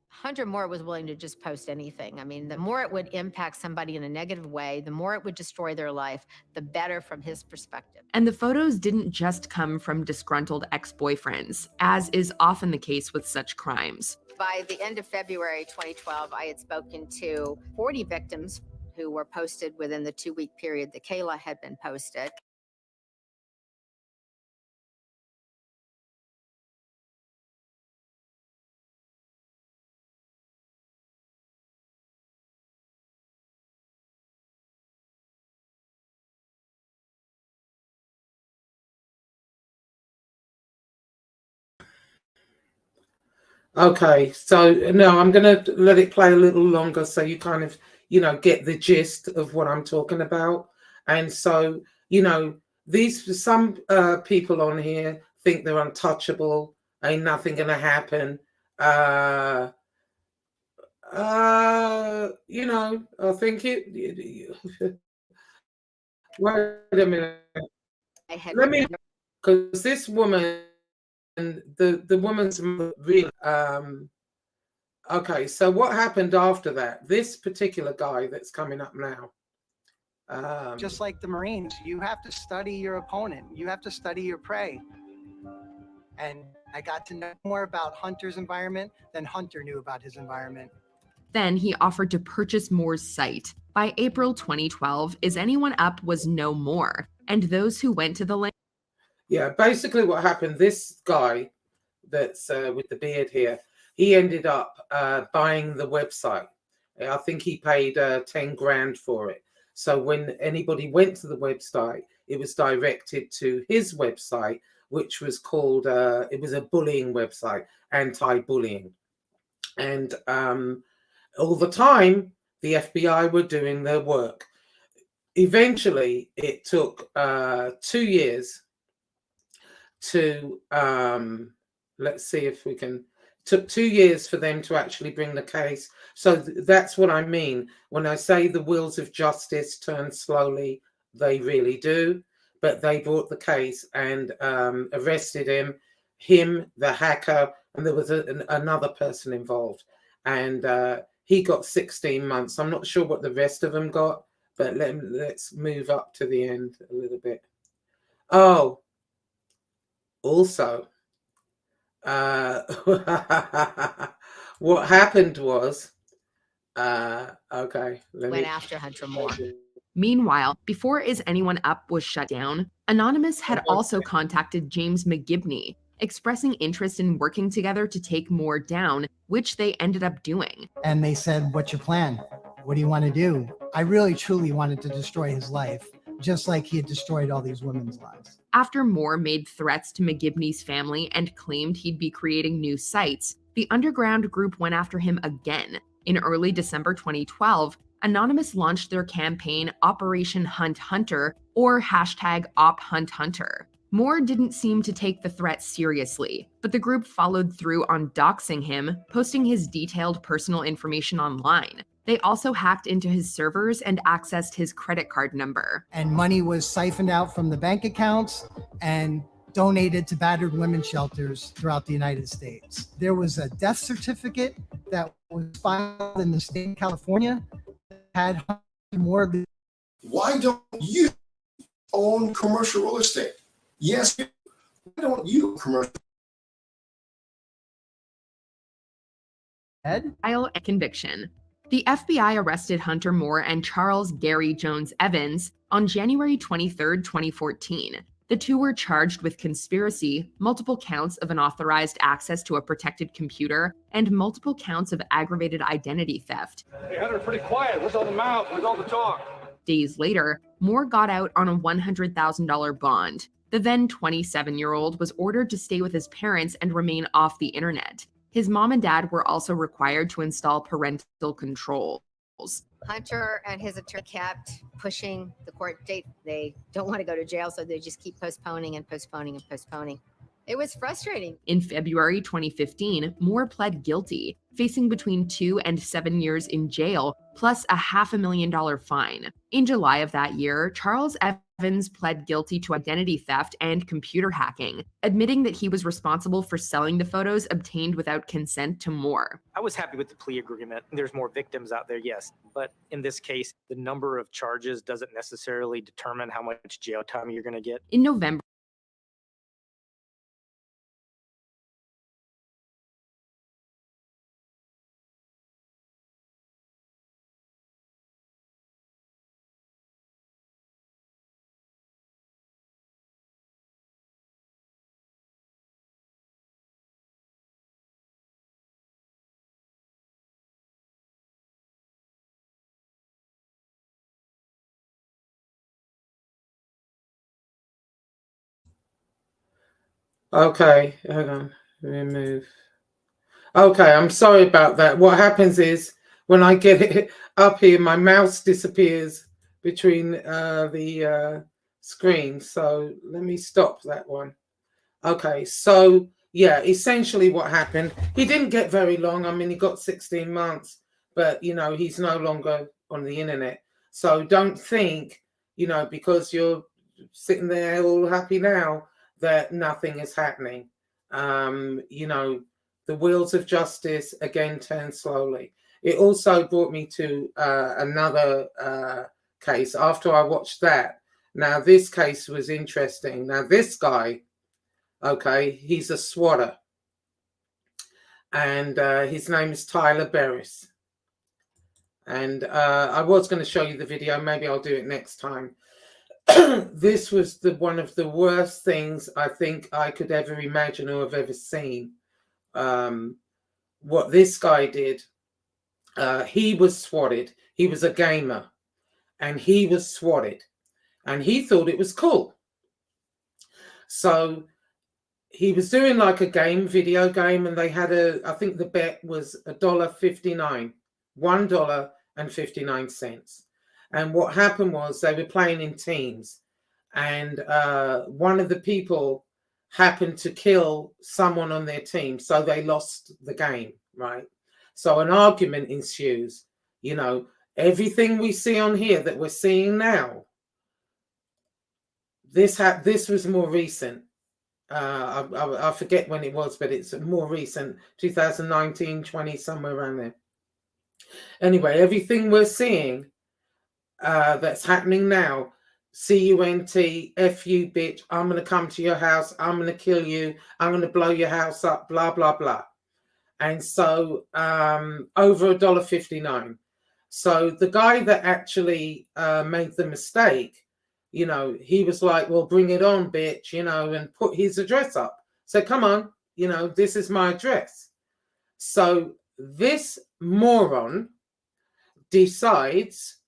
Hunter Moore was willing to just post anything. I mean, the more it would impact somebody in a negative way, the more it would destroy their life, the better from his perspective. And the photos didn't just come from disgruntled ex-boyfriends, as is often the case with such crimes. By the end of February 2012, I had spoken to 40 victims who were posted within the 2-week period that Kayla had been posted. Okay, so no, I'm going to let it play a little longer so you kind of, get the gist of what I'm talking about. And so, some people on here think they're untouchable, ain't nothing going to happen. I think wait a minute. Let me, because this woman, and the woman's really okay. So what happened after that? This particular guy that's coming up now. Just like the Marines, you have to study your opponent. You have to study your prey. And I got to know more about Hunter's environment than Hunter knew about his environment. Then he offered to purchase Moore's site. By April 2012, Is Anyone Up was no more, and those who went to the link. Yeah, basically what happened, this guy that's with the beard here, he ended up buying the website. I think he paid 10 grand for it. So when anybody went to the website, it was directed to his website, which was called, it was a bullying website, anti-bullying. And all the time, the FBI were doing their work. Eventually, it took 2 years to let's see if we can, took 2 years for them to actually bring the case. So that's what I mean when I say the wheels of justice turn slowly. They really do. But they brought the case and arrested him, the hacker, and there was another person involved, and he got 16 months. I'm not sure what the rest of them got, but let's move up to the end a little bit. Oh, also, what happened was, okay, went after Hunter Moore. Meanwhile, before Is Anyone Up was shut down, Anonymous had also contacted James McGibney, expressing interest in working together to take Moore down, which they ended up doing. And they said, "What's your plan? What do you want to do?" I really, truly wanted to destroy his life. just like he had destroyed all these women's lives. After Moore made threats to McGivney's family and claimed he'd be creating new sites, the underground group went after him again. In early December 2012, Anonymous launched their campaign Operation Hunt Hunter, or hashtag #OpHuntHunter. Moore didn't seem to take the threat seriously, but the group followed through on doxing him, posting his detailed personal information online. They also hacked into his servers and accessed his credit card number. And money was siphoned out from the bank accounts and donated to battered women's shelters throughout the United States. There was a death certificate that was filed in the state of California that had more. Why don't you own commercial real estate? Yes, why don't you commercial? Trial and conviction. The FBI arrested Hunter Moore and Charles Gary Jones Evans on January 23, 2014. The two were charged with conspiracy, multiple counts of unauthorized access to a protected computer, and multiple counts of aggravated identity theft. Hey, Hunter, pretty quiet. What's all the mouth? Where's all the talk? Days later, Moore got out on a $100,000 bond. The then 27-year-old was ordered to stay with his parents and remain off the internet. His mom and dad were also required to install parental controls. Hunter and his attorney kept pushing the court date. They don't want to go to jail, so they just keep postponing and postponing and postponing. It was frustrating. In February 2015, Moore pled guilty, facing between 2 and 7 years in jail, plus a $500,000 fine. In July of that year, Charles Evans pled guilty to identity theft and computer hacking, admitting that he was responsible for selling the photos obtained without consent to Moore. I was happy with the plea agreement. There's more victims out there, yes. But in this case, the number of charges doesn't necessarily determine how much jail time you're going to get. In November, Okay, hang on. Remove. Okay, I'm sorry about that. What happens is when I get it up here, my mouse disappears between the screen. So let me stop that one. Okay, so yeah, essentially what happened, he didn't get very long. I mean, he got 16 months, but you know, he's no longer on the internet. So don't think, you know, because you're sitting there all happy now, that nothing is happening. You know, the wheels of justice again turn slowly. It also brought me to another case after I watched that. Now, this case was interesting. Now, this guy, okay, he's a swatter. And his name is Tyler Berris. And I was going to show you the video. Maybe I'll do it next time. This was one of the worst things I think I could ever imagine or have ever seen. What this guy did, he was swatted. He was a gamer, and he was swatted, and he thought it was cool. So he was doing like a video game, and they had I think the bet was $1.59, $1.59. And what happened was they were playing in teams, and one of the people happened to kill someone on their team, so they lost the game, right? So an argument ensues. You know, everything we see on here that we're seeing now, this was more recent. I forget when it was, but it's more recent, 2019, 20, somewhere around there. Anyway, everything we're seeing that's happening now, CUNT, F you, bitch, I'm going to come to your house, I'm going to kill you, I'm going to blow your house up, blah, blah, blah. And so over $1.59. So the guy that actually made the mistake, you know, he was like, well, bring it on, bitch, you know, and put his address up. So come on, you know, this is my address. So this moron decides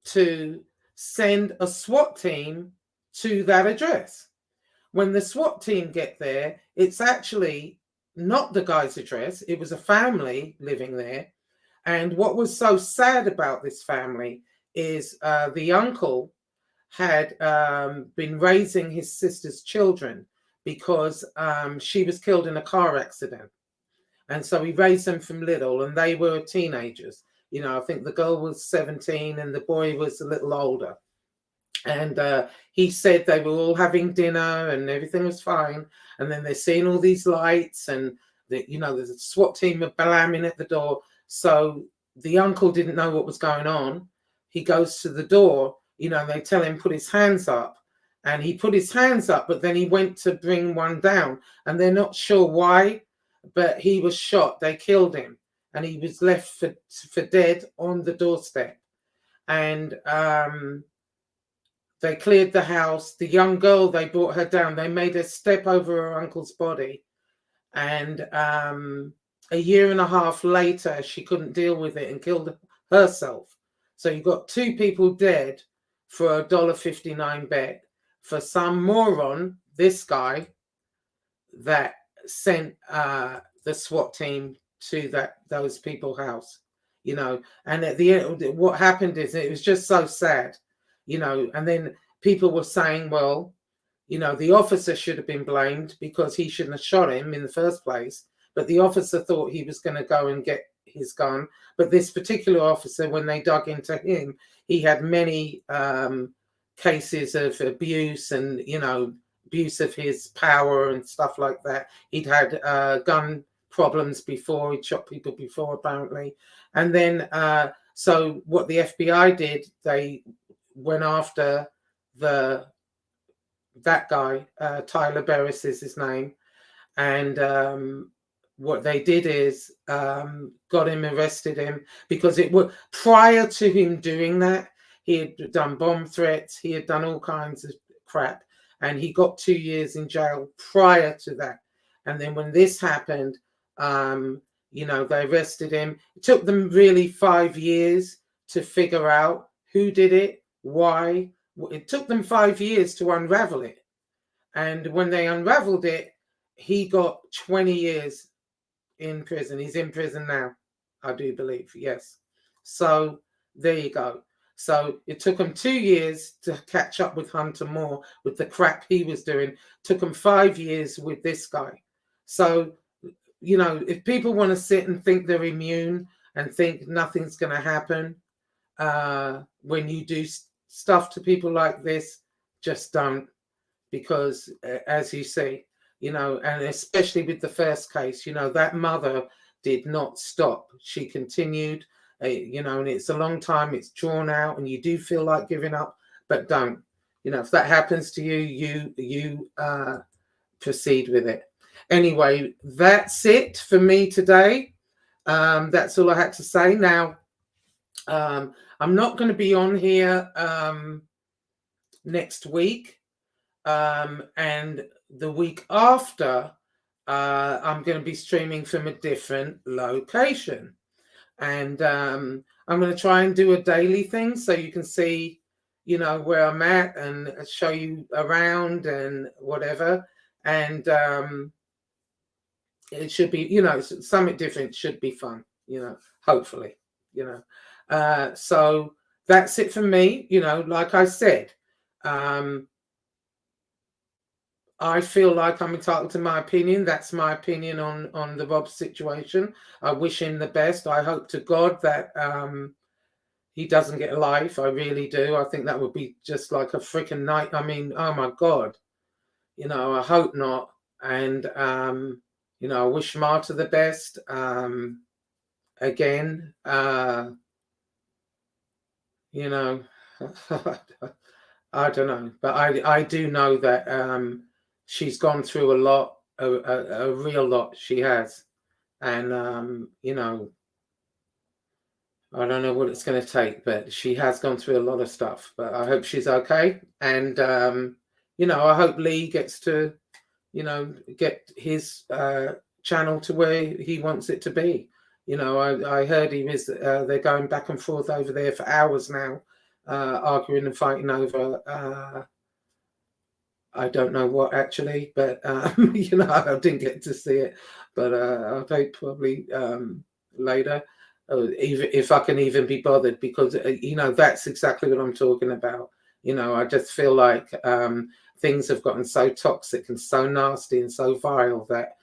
to send a SWAT team to that address. When the SWAT team get there, it's actually not the guy's address. It was a family living there. And what was so sad about this family is the uncle had been raising his sister's children because she was killed in a car accident. And so he raised them from little, and they were teenagers. You know, I think the girl was 17 and the boy was a little older. And he said they were all having dinner and everything was fine. And then they're seeing all these lights, and there's a SWAT team are balamming at the door. So the uncle didn't know what was going on. He goes to the door, they tell him put his hands up, and he put his hands up, but then he went to bring one down, and they're not sure why, but he was shot. They killed him, and he was left for dead on the doorstep. And they cleared the house. The young girl, they brought her down. They made her step over her uncle's body. And a year and a half later, she couldn't deal with it and killed herself. So you got 2 people dead for a $1.59 bet for some moron, this guy, that sent the SWAT team to those people's house, And at the end, what happened is it was just so sad, And then people were saying, well, the officer should have been blamed because he shouldn't have shot him in the first place. But the officer thought he was going to go and get his gun. But this particular officer, when they dug into him, he had many cases of abuse and, abuse of his power and stuff like that. He'd had gun problems before. He'd shot people before, apparently. And then, so what the FBI did, they went after that guy, Tyler Berris is his name. And what they did is got him, arrested him, because it was prior to him doing that, he had done bomb threats, he had done all kinds of crap, and he got 2 years in jail prior to that. And then when this happened, they arrested him. It took them really 5 years to figure out who did it, why. It took them 5 years to unravel it. And when they unraveled it, he got 20 years in prison. He's in prison now, I do believe. Yes. So there you go. So it took him 2 years to catch up with Hunter Moore with the crap he was doing. It took him 5 years with this guy. So, if people want to sit and think they're immune and think nothing's going to happen when you do stuff to people like this, just don't. Because as you see, and especially with the first case, that mother did not stop. She continued, and it's a long time, it's drawn out, and you do feel like giving up, but don't. If that happens to you, you proceed with it. Anyway, that's it for me today. That's all I had to say. Now, I'm not going to be on here next week. And the week after, I'm going to be streaming from a different location. And I'm going to try and do a daily thing so you can see, where I'm at and show you around and whatever. And it should be, something different, should be fun, hopefully, So that's it for me. Like I said, I feel like I'm entitled to my opinion. That's my opinion on the Rob situation. I wish him the best. I hope to God that he doesn't get a life. I really do. I think that would be just like a freaking night. I mean, oh my God. I hope not. And, I wish Marta the best. Again, I don't know. But I do know that she's gone through a lot, a real lot. She has. And, I don't know what it's going to take, but she has gone through a lot of stuff. But I hope she's okay. And, I hope Lee gets to, get his channel to where he wants it to be. I heard he was, they're going back and forth over there for hours now, arguing and fighting over I don't know what actually, but you know, I didn't get to see it, but I'll take probably later, even if I can even be bothered, because you know, that's exactly what I'm talking about. You know, I just feel like things have gotten so toxic and so nasty and so vile that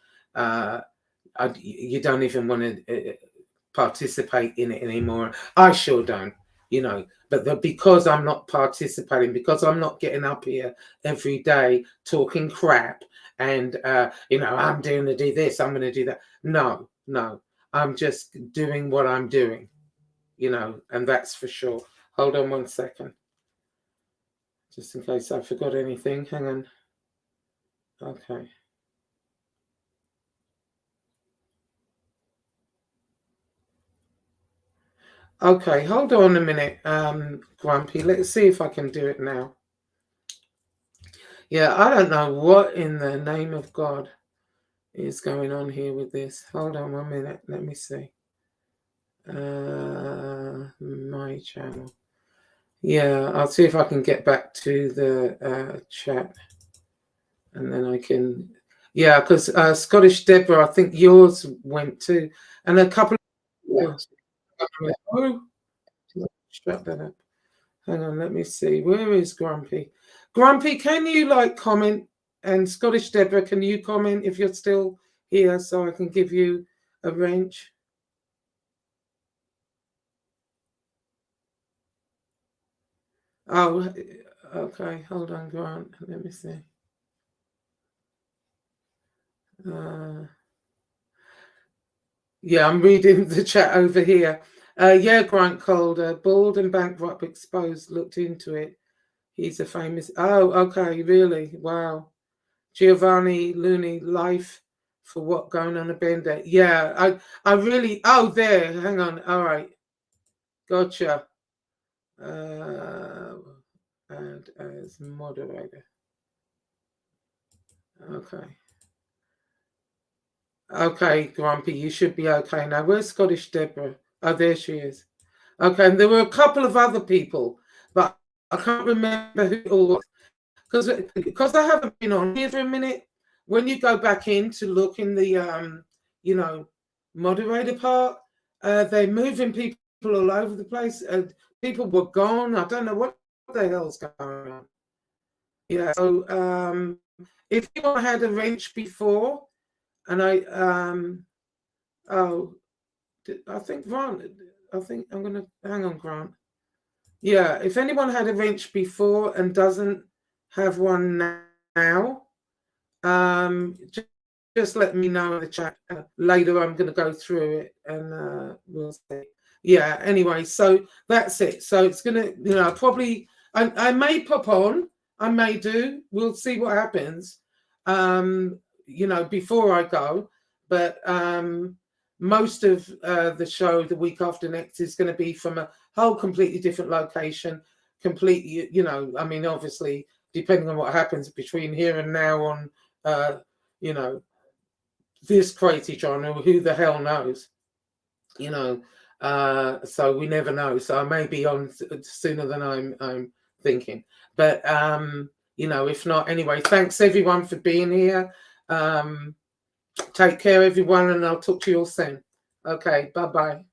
you don't even want to participate in it anymore. I sure don't, you know, but because I'm not participating, because I'm not getting up here every day talking crap and, you know, I'm going to do this, I'm going to do that. No, I'm just doing what I'm doing, you know, and that's for sure. Hold on 1 second. Just in case I forgot anything. Hang on. Okay. Okay, hold on a minute, Grumpy. Let's see if I can do it now. Yeah, I don't know what in the name of God is going on here with this. Hold on 1 minute. Let me see. My channel. Yeah, I'll see if I can get back to the chat. And then I can... Yeah, because Scottish Deborah, I think yours went too. And a couple of... Oh, shut that up. Hang on, let me see. Where is Grumpy? Grumpy, can you like comment? And Scottish Deborah, can you comment if you're still here so I can give you a wrench? Oh, okay. Hold on, Grant. Let me see. Yeah, I'm reading the chat over here. Yeah, Grant Calder, bald and bankrupt, exposed, looked into it. He's a famous... Oh, okay, really? Wow. Giovanni Looney, life for what going on a bender. Yeah, I really... Oh, there. Hang on. All right. Gotcha. And as moderator. Okay. Okay, Grumpy, you should be okay now. Where's Scottish Deborah? Oh, there she is. Okay, and there were a couple of other people, but I can't remember who it all was. Because I haven't been on here for a minute, when you go back in to look in the, you know, moderator part, they're moving people all over the place. People were gone. I don't know what the hell's going on. Yeah, so if you had a wrench before, and I think Grant, I think I'm gonna hang on, Grant. Yeah, if anyone had a wrench before and doesn't have one now, just let me know in the chat. Later I'm going to go through it and we'll see. Yeah, anyway, so that's it. So it's going to, you know, probably, I may pop on, I may do, we'll see what happens, you know, before I go. But most of the show the week after next is going to be from a whole completely different location, completely, you know, I mean, obviously, depending on what happens between here and now on, you know, this crazy genre, who the hell knows, you know, so we never know. So I may be on sooner than I'm thinking, but you know, if not, anyway, thanks everyone for being here. Take care, everyone, and I'll talk to you all soon. Okay, bye-bye.